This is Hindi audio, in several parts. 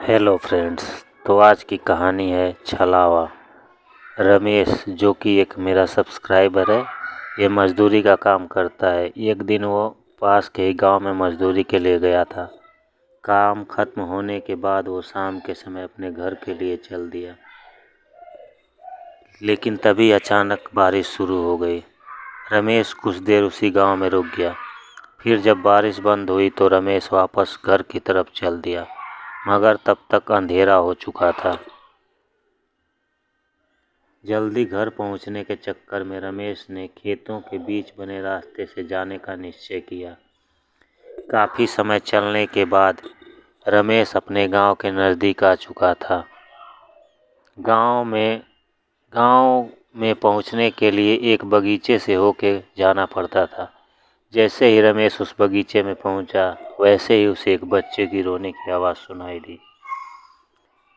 Hello friends. तो आज की कहानी है छलावा। रमेश, जो कि एक मेरा सब्सक्राइबर है, ये मज़दूरी का काम करता है। एक दिन वो पास के ही गांव में मज़दूरी के लिए गया था। काम ख़त्म होने के बाद वो शाम के समय अपने घर के लिए चल दिया, लेकिन तभी अचानक बारिश शुरू हो गई। रमेश कुछ देर उसी गांव में रुक गया। फिर जब बारिश बंद हुई तो रमेश वापस घर की तरफ चल दिया, मगर तब तक अंधेरा हो चुका था। जल्दी घर पहुंचने के चक्कर में रमेश ने खेतों के बीच बने रास्ते से जाने का निश्चय किया। काफ़ी समय चलने के बाद रमेश अपने गांव के नज़दीक आ चुका था। गांव में पहुंचने के लिए एक बगीचे से होके जाना पड़ता था। जैसे ही रमेश उस बगीचे में पहुंचा, वैसे ही उसे एक बच्चे की रोने की आवाज़ सुनाई दी।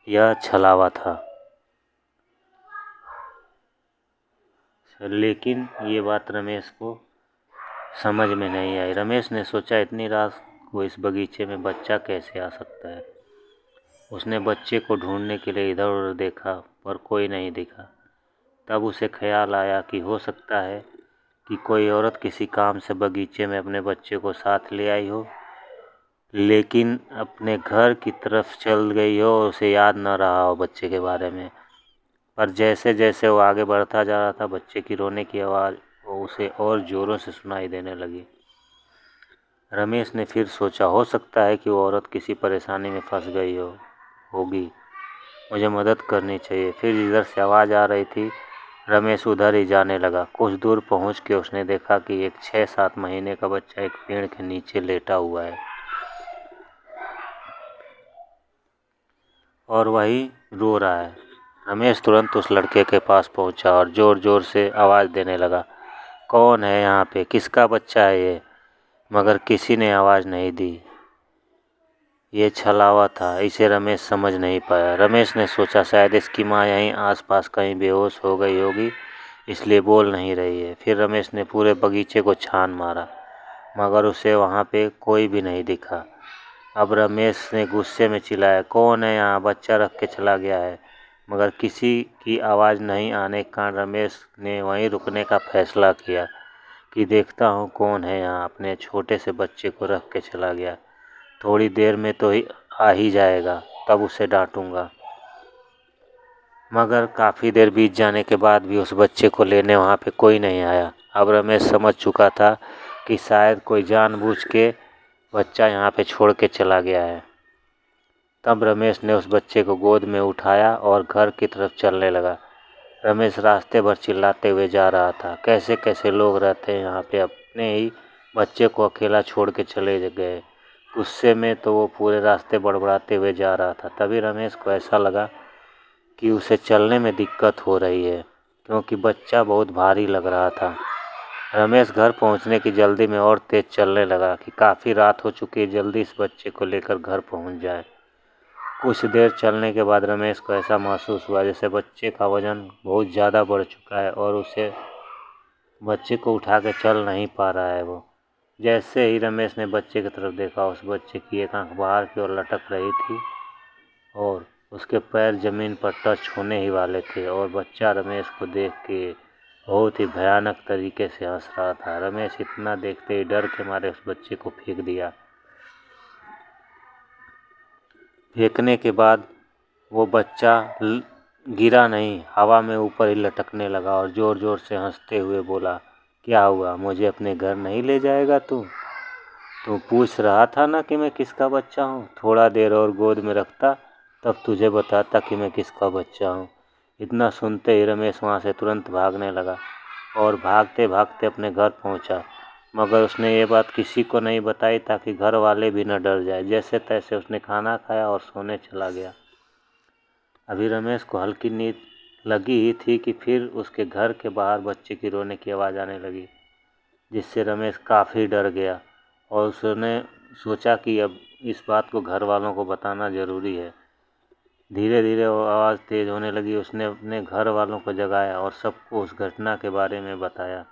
यह छलावा था। लेकिन ये बात रमेश को समझ में नहीं आई। रमेश ने सोचा, इतनी रात को इस बगीचे में बच्चा कैसे आ सकता है। उसने बच्चे को ढूंढने के लिए इधर उधर देखा, पर कोई नहीं दिखा। तब उसे ख्याल आया कि हो सकता है कि कोई औरत किसी काम से बगीचे में अपने बच्चे को साथ ले आई हो, लेकिन अपने घर की तरफ चल गई हो और उसे याद न रहा हो बच्चे के बारे में। पर जैसे जैसे वो आगे बढ़ता जा रहा था, बच्चे की रोने की आवाज़ उसे और ज़ोरों से सुनाई देने लगी। रमेश ने फिर सोचा, हो सकता है कि वो औरत किसी परेशानी में फंस गई होगी, मुझे मदद करनी चाहिए। फिर जिधर से आवाज़ आ रही थी, रमेश उधर ही जाने लगा। कुछ दूर पहुंच के उसने देखा कि एक 6-7 महीने का बच्चा एक पेड़ के नीचे लेटा हुआ है और वही रो रहा है। रमेश तुरंत उस लड़के के पास पहुंचा और ज़ोर ज़ोर से आवाज़ देने लगा, कौन है यहाँ पे, किसका बच्चा है ये? मगर किसी ने आवाज़ नहीं दी। ये छलावा था, इसे रमेश समझ नहीं पाया। रमेश ने सोचा, शायद इसकी माँ यहीं आसपास कहीं बेहोश हो गई होगी, इसलिए बोल नहीं रही है। फिर रमेश ने पूरे बगीचे को छान मारा, मगर उसे वहाँ पे कोई भी नहीं दिखा। अब रमेश ने गुस्से में चिल्लाया, कौन है यहाँ, बच्चा रख के चला गया है। मगर किसी की आवाज़ नहीं आने के कारण रमेश ने वहीं रुकने का फैसला किया कि देखता हूँ कौन है यहाँ अपने छोटे से बच्चे को रख के चला गया। थोड़ी देर में तो आ ही जाएगा, तब उसे डांटूंगा। मगर काफ़ी देर बीत जाने के बाद भी उस बच्चे को लेने वहाँ पे कोई नहीं आया। अब रमेश समझ चुका था कि शायद कोई जानबूझ के बच्चा यहाँ पे छोड़ के चला गया है। तब रमेश ने उस बच्चे को गोद में उठाया और घर की तरफ चलने लगा। रमेश रास्ते भर चिल्लाते हुए जा रहा था, कैसे कैसे लोग रहते हैं यहाँ पे, अपने ही बच्चे को अकेला छोड़ के चले गए। गुस्से में तो वो पूरे रास्ते बड़बड़ाते हुए जा रहा था। तभी रमेश को ऐसा लगा कि उसे चलने में दिक्कत हो रही है, क्योंकि बच्चा बहुत भारी लग रहा था। रमेश घर पहुंचने की जल्दी में और तेज चलने लगा कि काफ़ी रात हो चुकी है, जल्दी इस बच्चे को लेकर घर पहुंच जाए। कुछ देर चलने के बाद रमेश को ऐसा महसूस हुआ जैसे बच्चे का वज़न बहुत ज़्यादा बढ़ चुका है और उसे बच्चे को उठा के चल नहीं पा रहा है वो। जैसे ही रमेश ने बच्चे की तरफ देखा, उस बच्चे की एक आंख बाहर की ओर लटक रही थी और उसके पैर ज़मीन पर टच होने ही वाले थे, और बच्चा रमेश को देख के बहुत ही भयानक तरीके से हंस रहा था। रमेश इतना देखते ही डर के मारे उस बच्चे को फेंक दिया। फेंकने के बाद वो बच्चा गिरा नहीं, हवा में ऊपर ही लटकने लगा और ज़ोर ज़ोर से हंसते हुए बोला, क्या हुआ, मुझे अपने घर नहीं ले जाएगा तू? तू पूछ रहा था ना कि मैं किसका बच्चा हूँ। थोड़ा देर और गोद में रखता, तब तुझे बताता कि मैं किसका बच्चा हूँ। इतना सुनते ही रमेश वहाँ से तुरंत भागने लगा और भागते भागते अपने घर पहुँचा। मगर उसने ये बात किसी को नहीं बताई ताकि घर वाले भी न डर जाए। जैसे तैसे उसने खाना खाया और सोने चला गया। अभी रमेश को हल्की नींद लगी ही थी कि फिर उसके घर के बाहर बच्चे की रोने की आवाज़ आने लगी, जिससे रमेश काफ़ी डर गया और उसने सोचा कि अब इस बात को घर वालों को बताना ज़रूरी है। धीरे धीरे वो आवाज़ तेज़ होने लगी। उसने अपने घर वालों को जगाया और सबको उस घटना के बारे में बताया।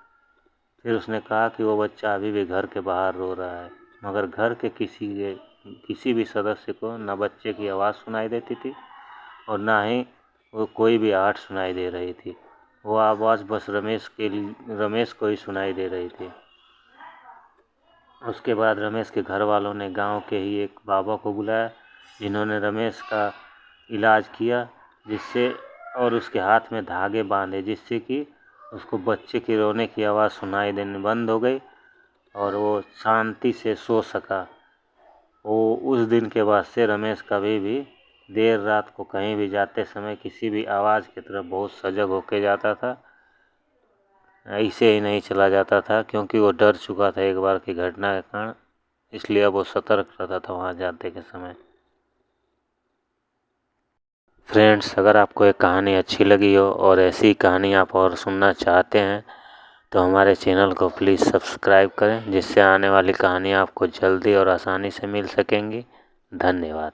फिर उसने कहा कि वो बच्चा अभी भी घर के बाहर रो रहा है, मगर घर के किसी के किसी भी सदस्य को ना बच्चे की आवाज़ सुनाई देती थी और ना ही वो कोई भी आहट सुनाई दे रही थी। वो आवाज़ बस रमेश को ही सुनाई दे रही थी। उसके बाद रमेश के घर वालों ने गांव के ही एक बाबा को बुलाया, जिन्होंने रमेश का इलाज किया, जिससे और उसके हाथ में धागे बांधे, जिससे कि उसको बच्चे की रोने की आवाज़ सुनाई देनी बंद हो गई और वो शांति से सो सका। वो उस दिन के बाद से रमेश कभी भी देर रात को कहीं भी जाते समय किसी भी आवाज़ की तरफ बहुत सजग होके जाता था। ऐसे ही नहीं चला जाता था, क्योंकि वो डर चुका था एक बार की घटना के कारण, इसलिए अब वो सतर्क रहता था वहाँ जाते के समय। फ्रेंड्स, अगर आपको ये कहानी अच्छी लगी हो और ऐसी कहानी आप और सुनना चाहते हैं तो हमारे चैनल को प्लीज़ सब्सक्राइब करें, जिससे आने वाली कहानी आपको जल्दी और आसानी से मिल सकेंगी। धन्यवाद।